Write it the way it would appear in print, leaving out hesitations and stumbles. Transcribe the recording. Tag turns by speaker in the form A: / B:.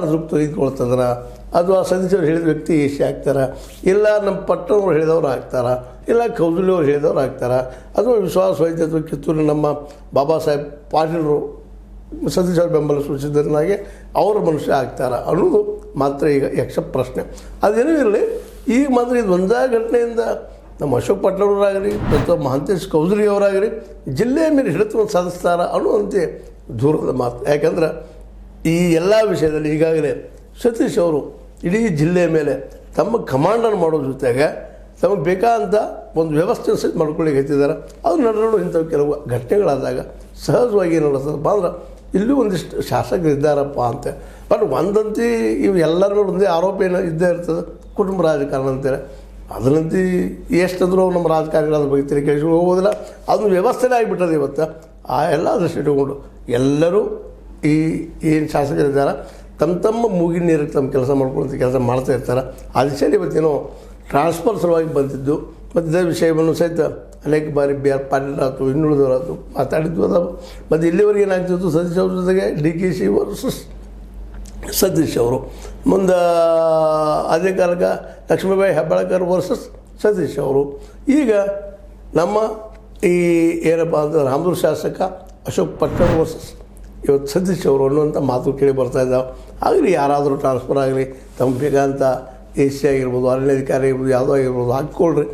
A: ತೆಗೆದುಕೊಳ್ತದ್ರ ಅದು ಆ ಸದಸ್ಯರು ಹೇಳಿದ ವ್ಯಕ್ತಿ ಎಸಿ ಆಗ್ತಾರೆ, ಇಲ್ಲ ನಮ್ಮ ಪಟ್ಟಣವ್ರು ಹೇಳಿದವ್ರು ಆಗ್ತಾರೆ, ಇಲ್ಲ ಕೌದಲಿಯವ್ರು ಹೇಳಿದವ್ರು ಆಗ್ತಾರೆ, ಅಥವಾ ವಿಶ್ವಾಸ ವೈದ್ಯ ಅಥವಾ ಕಿತ್ತೂರು ನಮ್ಮ ಬಾಬಾ ಸಾಹೇಬ್ ಪಾಟೀಲರು ಸದಸ್ಯರ ಬೆಂಬಲ ಸೂಚಿಸಿದ್ದನಾಗೆ ಅವರು ಮನುಷ್ಯ ಆಗ್ತಾರೆ ಅನ್ನೋದು ಮಾತ್ರ ಈಗ ಯಕ್ಷ ಪ್ರಶ್ನೆ. ಅದೇನೂ ಇರಲಿ, ಈಗ ಮಾತ್ರ ಇದು ಒಂದೇ ಘಟನೆಯಿಂದ ನಮ್ಮ ಅಶೋಕ್ ಪಟ್ಲವರಾಗಲಿ ಅಥವಾ ಮಹಾಂತೇಶ್ ಕೌದಲಿಯವರಾಗಲಿ ಜಿಲ್ಲೆಯ ಮೇಲೆ ಹಿಡಿತವನ್ನು ಸಾಧಿಸ್ತಾರ ಅನ್ನುವಂತೆ ದೂರದ ಮಾತು. ಯಾಕಂದ್ರೆ ಈ ಎಲ್ಲ ವಿಷಯದಲ್ಲಿ ಈಗಾಗಲೇ ಸತೀಶ್ ಅವರು ಇಡೀ ಜಿಲ್ಲೆಯ ಮೇಲೆ ತಮ್ಮ ಕಮಾಂಡನ್ನು ಮಾಡೋ ಜೊತೆಗೆ ತಮಗೆ ಬೇಕಾದಂಥ ಒಂದು ವ್ಯವಸ್ಥೆ ಸಹಿತ ಮಾಡ್ಕೊಳ್ಳಿಕ್ಕೆ ಹತ್ತಿದ್ದಾರೆ. ಅದು ನಡೆದು ಇಂಥವು ಕೆಲವು ಘಟನೆಗಳಾದಾಗ ಸಹಜವಾಗಿ ಏನು ನಡೆಸ್ತದಪ್ಪ ಅಂದ್ರೆ ಇಲ್ಲೂ ಒಂದಿಷ್ಟು ಶಾಸಕರು ಇದ್ದಾರಪ್ಪ ಅಂತ. ಬಟ್ ಒಂದಂತಿ ಇವು ಎಲ್ಲರೂ ಒಂದೇ ಆರೋಪ ಏನೋ ಇದ್ದೇ ಇರ್ತದೆ, ಕುಟುಂಬ ರಾಜಕಾರಣ ಅಂತೇಳಿ. ಅದರಂತೆ ಎಷ್ಟಾದರೂ ನಮ್ಮ ರಾಜಕಾರಣಿಗಳ ಅದ್ರ ಬಗ್ಗೆ ತಿರುಗಿ ಕೇಳಿಸ್ಕೊಂಡು ಹೋಗೋದಿಲ್ಲ. ಅದನ್ನು ವ್ಯವಸ್ಥೆನೇ ಆಗಿಬಿಟ್ಟದೆ ಇವತ್ತು. ಆ ಎಲ್ಲ ದೃಷ್ಟಿ ಇಟ್ಟುಕೊಂಡು ಎಲ್ಲರೂ ಈ ಏನು ಶಾಸಕರಿದ್ದಾರೆ ತಮ್ಮ ಮೂಗಿನ ನೀರಿಗೆ ತಮ್ಮ ಕೆಲಸ ಮಾಡ್ಕೊಳ್ಳೋಂಥ ಕೆಲಸ ಮಾಡ್ತಾ ಇರ್ತಾರೆ. ಅದಕ್ಕೆ ಇವತ್ತೇನೋ ಟ್ರಾನ್ಸ್ಫರ್ ಸಲುವಾಗಿ ಬಂದಿದ್ದು ಮತ್ತು ಇದೇ ವಿಷಯವನ್ನು ಸಹಿತ ಅನೇಕ ಬಾರಿ ಬಿ ಆರ್ ಪಾಟೀಲ್ ಆಯ್ತು, ಇನ್ನುಳಿದವರಾಯ್ತು ಮಾತಾಡಿದ್ವು ಅದಾವೆ. ಮತ್ತು ಇಲ್ಲಿವರೆಗೆ ಏನಾಗ್ತಿತ್ತು, ಸತೀಶ್ ಅವ್ರ ಜೊತೆಗೆ D K she versus Satish ಅವರು, ಮುಂದೆ ಅದೇ ಕಾಲಕ್ಕೆ ಲಕ್ಷ್ಮೀಬಾಯಿ ಹೆಬ್ಬಾಳ್ಕರ್ ವರ್ಸಸ್ ಸತೀಶ್ ಅವರು, ಈಗ ನಮ್ಮ ಈ ಏನಪ್ಪ ಅಂತ ರಾಮದುರ್ಗ ಶಾಸಕ ಅಶೋಕ್ ಪಟ್ಟಣ್ ವರ್ಸಸ್ ಇವತ್ತು ಸತೀಶ್ ಅವರು ಅನ್ನುವಂಥ ಮಾತು ಕೇಳಿ ಬರ್ತಾ ಇದ್ದಾವೆ. ಆಗಲಿ ಯಾರಾದರೂ ಟ್ರಾನ್ಸ್ಫರ್ ಆಗಲಿ, ತಮಗೆ ಬೇಕಾದಂಥ ಎ ಸಿ ಆಗಿರ್ಬೋದು, ಅರಣ್ಯಾಧಿಕಾರಿ ಆಗಿರ್ಬೋದು, ಯಾವುದೋ ಆಗಿರ್ಬೋದು ಹಾಕ್ಕೊಳ್ರಿ.